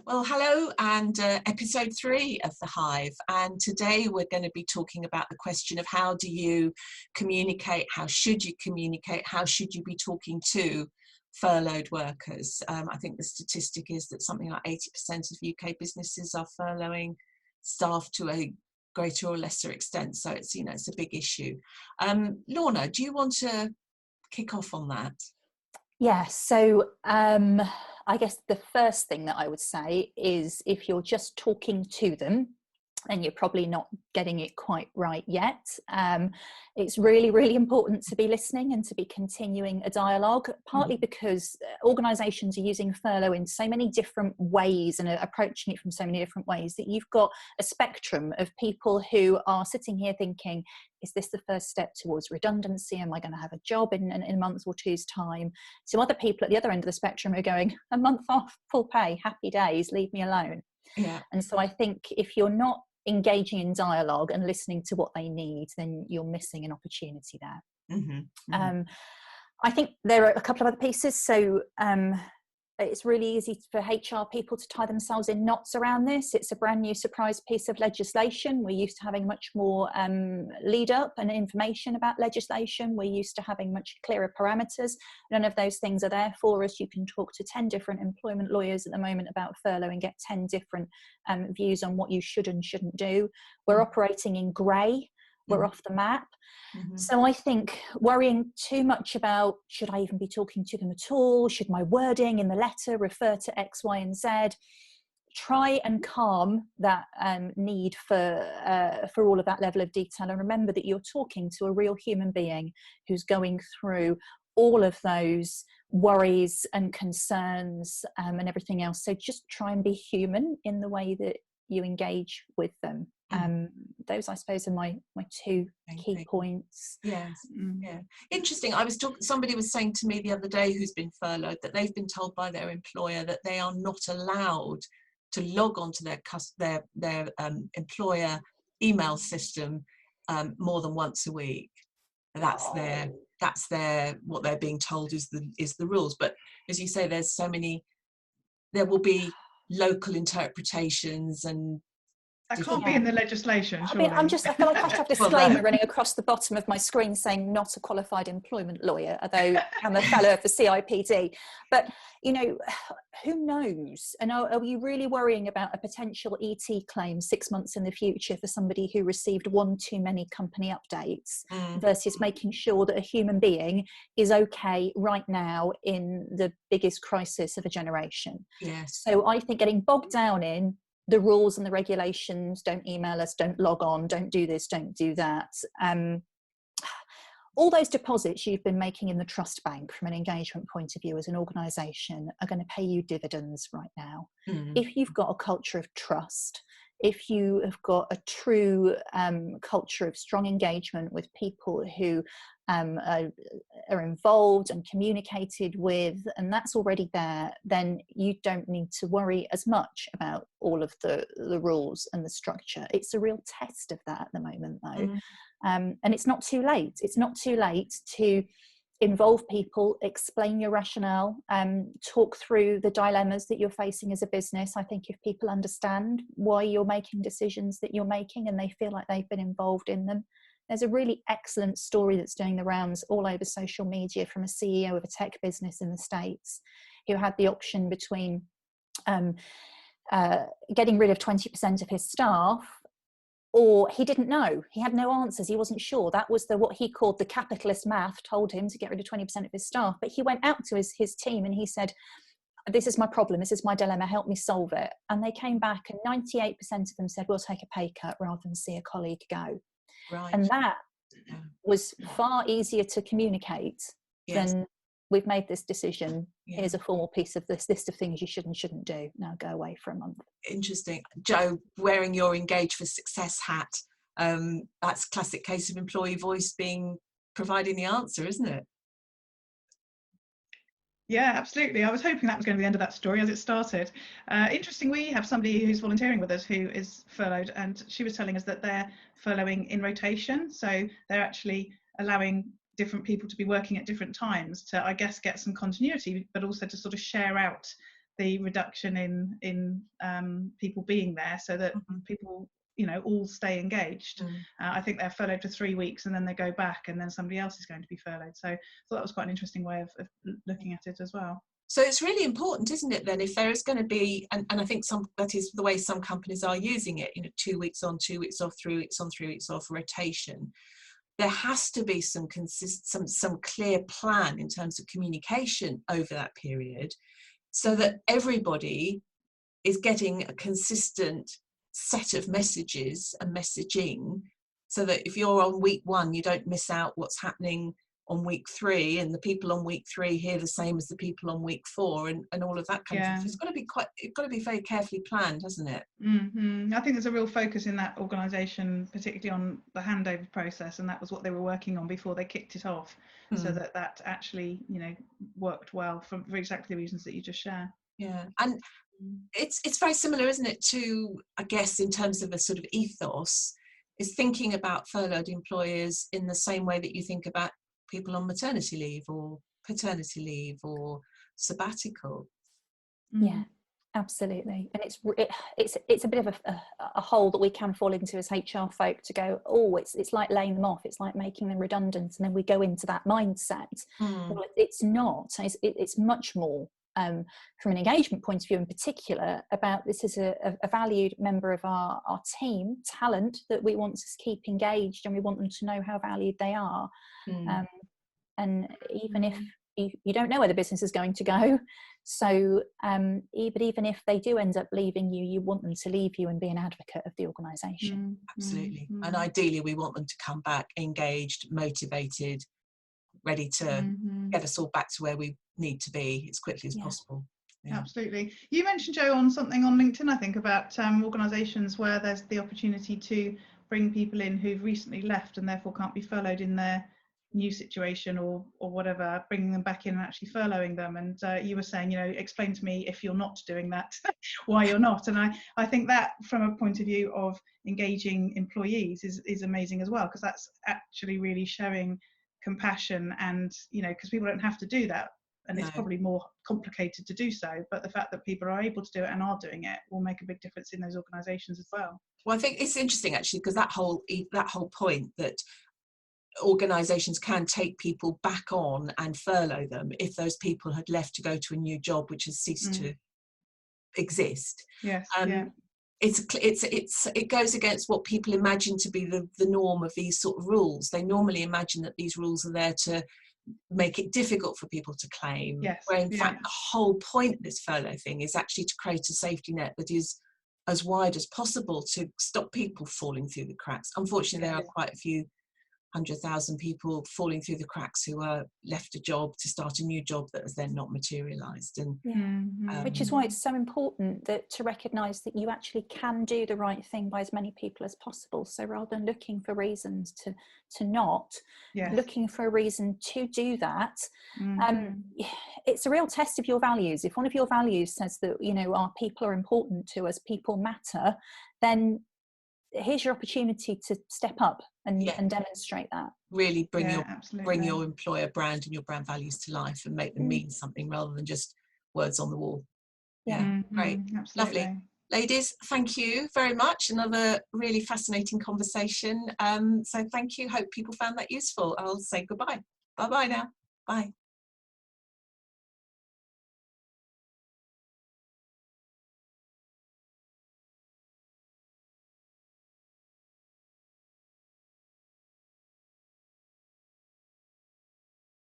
Well, hello, and episode 3 of the Hive. And today we're going to be talking about the question of how do you communicate, how should you communicate, how should you be talking to furloughed workers. I think the statistic is that something like 80% of UK businesses are furloughing staff to a greater or lesser extent. So it's a big issue. Lorna, do you want to kick off on that? Yeah, so I guess the first thing that I would say is if you're just talking to them and you're probably not getting it quite right yet, it's really, really important to be listening and to be continuing a dialogue, partly because organisations are using furlough in so many different ways and are approaching it from so many different ways that you've got a spectrum of people who are sitting here thinking, is this the first step towards redundancy? Am I going to have a job in a month or two's time? So other people at the other end of the spectrum are going, a month off, full pay, happy days, leave me alone. Yeah. And so I think if you're not engaging in dialogue and listening to what they need, then you're missing an opportunity there. I think there are a couple of other pieces. So it's really easy for HR people to tie themselves in knots around this. It's a brand new surprise piece of legislation. We're used to having much more lead up and information about legislation. We're used to having much clearer parameters. None of those things are there for us. You can talk to 10 different employment lawyers at the moment about furlough and get 10 different views on what you should and shouldn't do. We're operating in grey. We're off the map. So I think worrying too much about, should I even be talking to them at all? Should my wording in the letter refer to X, Y, and Z? Try and calm that need for all of that level of detail. And remember that you're talking to a real human being who's going through all of those worries and concerns and everything else. So just try and be human in the way that you engage with them. Those, I suppose, are my two key points. Yes. Yeah. Interesting. Somebody was saying to me the other day who's been furloughed that they've been told by their employer that they are not allowed to log on to their employer email system more than once a week. That's what they're being told is the rules. But as you say, there will be local interpretations and that can't be in the legislation, surely. I feel like I have a disclaimer running across the bottom of my screen saying not a qualified employment lawyer, although I'm a fellow of the CIPD. But, who knows? And are you really worrying about a potential ET claim 6 months in the future for somebody who received one too many company updates versus making sure that a human being is okay right now in the biggest crisis of a generation? Yes. So I think getting bogged down in the rules and the regulations, don't email us, don't log on, don't do this, don't do that. All those deposits you've been making in the trust bank from an engagement point of view as an organisation are going to pay you dividends right now. If you've got a culture of trust, if you have got a true culture of strong engagement with people who are involved and communicated with, and that's already there, then you don't need to worry as much about all of the rules and the structure. It's a real test of that at the moment, though. And it's not too late. It's not too late to involve people, explain your rationale, talk through the dilemmas that you're facing as a business. I think if people understand why you're making decisions that you're making and they feel like they've been involved in them. There's a really excellent story that's doing the rounds all over social media from a CEO of a tech business in the States who had the option between getting rid of 20% of his staff, or he didn't know. He had no answers. He wasn't sure. That was what he called the capitalist math told him to get rid of 20% of his staff. But he went out to his team and he said, this is my problem. This is my dilemma. Help me solve it. And they came back and 98% of them said, we'll take a pay cut rather than see a colleague go. Right. And that was far easier to communicate than we've made this decision. Here's a formal piece of this list of things you should and shouldn't do. Now go away for a month. Interesting. Jo, wearing your Engage for Success hat, that's a classic case of employee voice providing the answer, isn't it? Yeah, absolutely. I was hoping that was going to be the end of that story as it started. Interesting, we have somebody who's volunteering with us who is furloughed, and she was telling us that they're furloughing in rotation. So they're actually allowing different people to be working at different times to, I guess, get some continuity, but also to sort of share out the reduction in people being there, so that people, you know, all stay engaged. I think they're furloughed for 3 weeks and then they go back, and then somebody else is going to be furloughed. So I thought that was quite an interesting way of looking at it as well. So it's really important, isn't it, then, if there is going to be, and I think that is the way some companies are using it, you know, 2 weeks on, 2 weeks off, 3 weeks on, 3 weeks off rotation. There has to be some clear plan in terms of communication over that period, so that everybody is getting a consistent set of messages and messaging, so that if you're on week 1, you don't miss out what's happening on week 3, and the people on week 3 hear the same as the people on week 4, and all of that kind of stuff. It's got to be very carefully planned, hasn't it? I think there's a real focus in that organisation, particularly on the handover process, and that was what they were working on before they kicked it off, so that actually, you know, worked well for exactly the reasons that you just shared. Yeah, and it's very similar, isn't it, to, I guess, in terms of a sort of ethos, is thinking about furloughed employers in the same way that you think about people on maternity leave or paternity leave or sabbatical. Yeah, absolutely. And it's a bit of a hole that we can fall into as HR folk, to go, oh, it's like laying them off, it's like making them redundant, and then we go into that mindset. Well, it's not. It's much more, from an engagement point of view in particular, about this is a valued member of our team, talent, that we want to keep engaged, and we want them to know how valued they are. And even if you don't know where the business is going to go, so but even if they do end up leaving you, you want them to leave you and be an advocate of the organisation. Absolutely. And ideally we want them to come back engaged, motivated, ready to get us all back to where we need to be as quickly as possible. Absolutely. You mentioned, Jo, on something on LinkedIn, I think, about organisations where there's the opportunity to bring people in who've recently left and therefore can't be furloughed in their new situation or whatever, bringing them back in and actually furloughing them. And you were saying, you know, explain to me, if you're not doing that, why you're not. And I think that, from a point of view of engaging employees, is amazing as well, because that's actually really showing compassion, and, you know, because people don't have to do that, and it's probably more complicated to do so, but the fact that people are able to do it and are doing it will make a big difference in those organisations as well. Well, I think it's interesting, actually, because that whole point that organisations can take people back on and furlough them if those people had left to go to a new job which has ceased to exist. It goes against what people imagine to be the norm of these sort of rules. They normally imagine that these rules are there to make it difficult for people to claim, where in fact the whole point of this furlough thing is actually to create a safety net that is as wide as possible to stop people falling through the cracks. Unfortunately, there are quite a few 100,000 people falling through the cracks who are left a job to start a new job that has then not materialised. And which is why it's so important that to recognise that you actually can do the right thing by as many people as possible. So rather than looking for reasons to not, looking for a reason to do that, it's a real test of your values. If one of your values says that, you know, our people are important to us, people matter, then here's your opportunity to step up and demonstrate that. Really bring your employer brand and your brand values to life and make them mean something rather than just words on the wall. Great. Absolutely. Lovely. Ladies, thank you very much. Another really fascinating conversation. So thank you. Hope people found that useful. I'll say goodbye. Bye-bye now. Bye.